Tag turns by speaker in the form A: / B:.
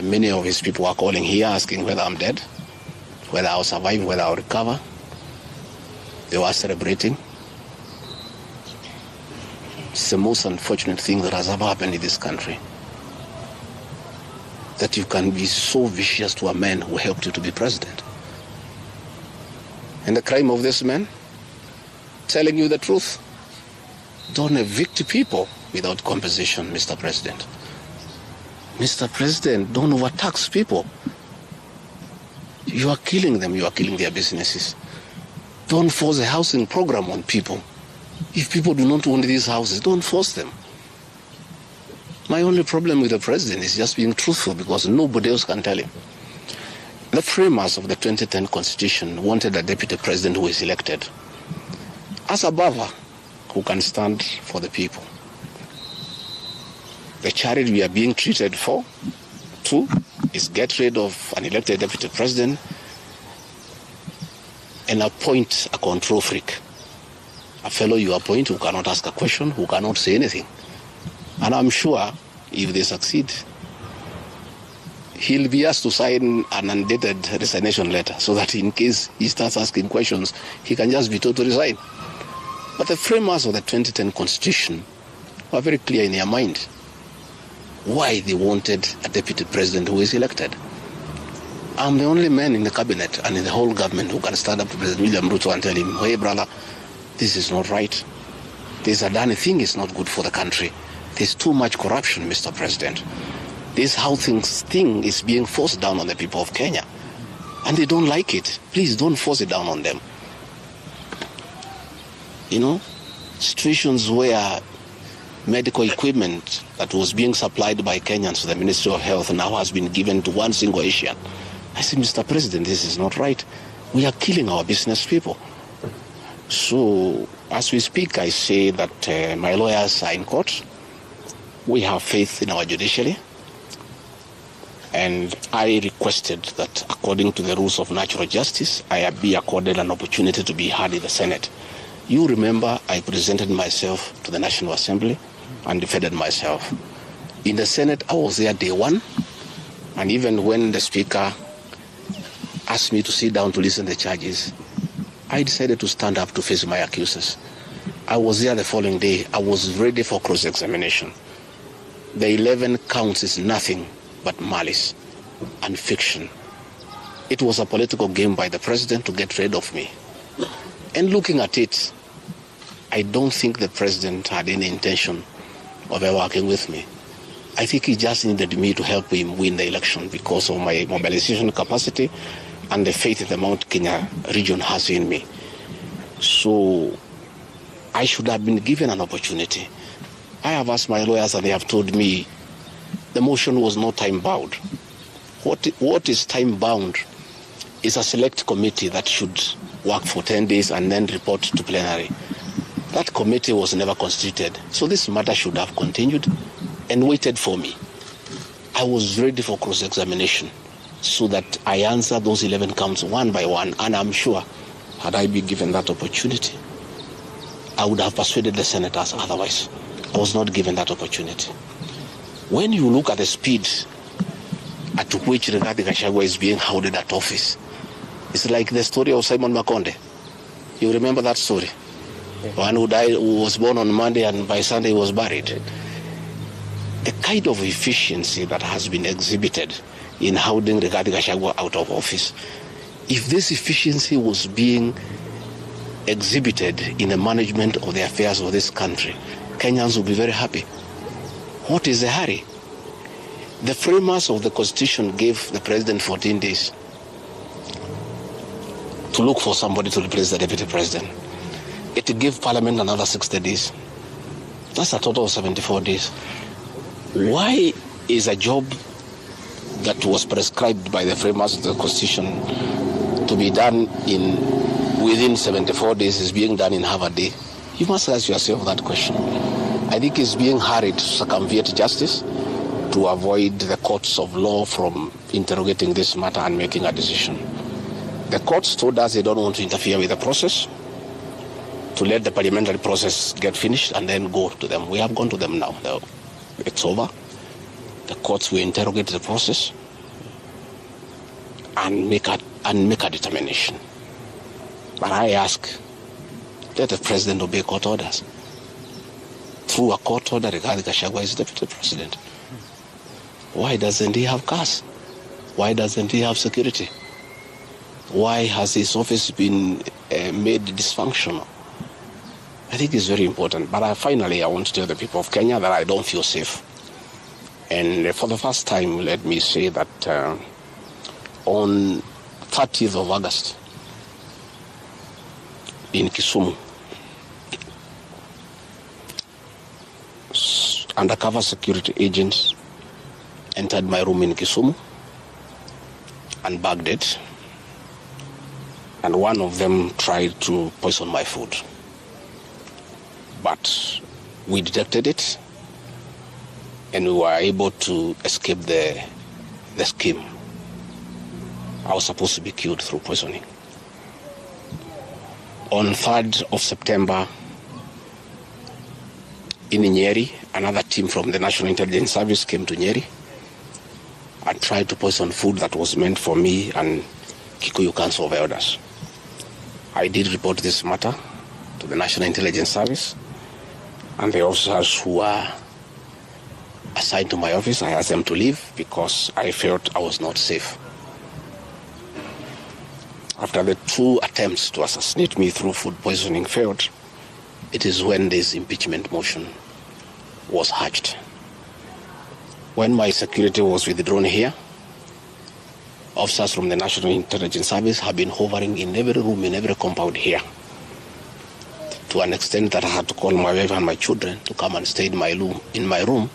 A: Many of his people are calling here asking whether I'm dead, whether I'll survive, whether I'll recover. They were celebrating. It's the most unfortunate thing that has ever happened in this country. That you can be so vicious to a man who helped you to be president. And the crime of this man, telling you the truth. Don't evict people without compensation, Mr. President. Mr. President, don't overtax people. You are killing them, you are killing their businesses. Don't force a housing program on people. If people do not own these houses, don't force them. My only problem with the president is just being truthful because nobody else can tell him. The framers of the 2010 Constitution wanted a deputy president who is elected as a buffer who can stand for the people. The charity we are being treated for, too, is get rid of an elected deputy president and appoint a control freak. A fellow you appoint who cannot ask a question, who cannot say anything. And I'm sure if they succeed, he'll be asked to sign an undated resignation letter so that in case he starts asking questions, he can just be told to resign. But the framers of the 2010 Constitution were very clear in their mind why they wanted a deputy president who is elected. I'm the only man in the cabinet and in the whole government who can stand up to President William Ruto and tell him, hey brother, this is not right. This Adani thing is not good for the country. There's too much corruption, Mr. President. This how thing is being forced down on the people of Kenya. And they don't like it. Please don't force it down on them. You know, situations where medical equipment that was being supplied by Kenyans to the Ministry of Health now has been given to one single Asian. I say, Mr. President, this is not right. We are killing our business people. So, as we speak, I say that my lawyers are in court. We have faith in our judiciary. And I requested that, according to the rules of natural justice, I be accorded an opportunity to be heard in the Senate. You remember I presented myself to the National Assembly and defended myself. In the Senate, I was there day one. And even when the Speaker asked me to sit down to listen to the charges, I decided to stand up to face my accusers. I was there the following day. I was ready for cross-examination. The 11 counts is nothing but malice and fiction. It was a political game by the president to get rid of me. And looking at it, I don't think the president had any intention of ever working with me. I think he just needed me to help him win the election because of my mobilization capacity and the faith the Mount Kenya region has in me. So I should have been given an opportunity. I have asked my lawyers and they have told me the motion was not time-bound. What is time-bound is a select committee that should work for 10 days and then report to plenary. That committee was never constituted, so this matter should have continued and waited for me. I was ready for cross-examination so that I answer those 11 counts one by one, and I'm sure had I been given that opportunity, I would have persuaded the senators otherwise. I was not given that opportunity. When you look at the speed at which Rigathi Gachagua is being hounded at office, it's like the story of Simon Makonde. You remember that story? One who died, who was born on Monday and by Sunday he was buried. The kind of efficiency that has been exhibited in hounding Rigathi Gachagua out of office, if this efficiency was being exhibited in the management of the affairs of this country, Kenyans would be very happy. What is the hurry? The framers of the Constitution gave the president 14 days to look for somebody to replace the deputy president. It gave Parliament another 60 days. That's a total of 74 days. Why is a job that was prescribed by the framers of the Constitution to be done within 74 days is being done in half a day? You must ask yourself that question. I think it's being hurried to circumvent justice to avoid the courts of law from interrogating this matter and making a decision. The courts told us they don't want to interfere with the process, to let the parliamentary process get finished and then go to them. We have gone to them now. It's over. The courts will interrogate the process. and make a determination. But I ask, let the president obey court orders. Through a court order, Rigathi Gachagua is deputy president. Why doesn't he have cars? Why doesn't he have security? Why has his office been made dysfunctional? I think it's very important. But finally, I want to tell the people of Kenya that I don't feel safe. And for the first time, let me say that on 30th of August in Kisumu, undercover security agents entered my room in Kisumu and bagged it. And one of them tried to poison my food. But we detected it, and we were able to escape the scheme. I was supposed to be killed through poisoning. On 3rd of September, in Nyeri, another team from the National Intelligence Service came to Nyeri and tried to poison food that was meant for me and Kikuyu Council of Elders. I did report this matter to the National Intelligence Service, and the officers who were assigned to my office, I asked them to leave because I felt I was not safe. After the 2 attempts to assassinate me through food poisoning failed, it is when this impeachment motion was hatched. When my security was withdrawn here, officers from the National Intelligence Service have been hovering in every room, in every compound here, to an extent that I had to call my wife and my children to come and stay in my room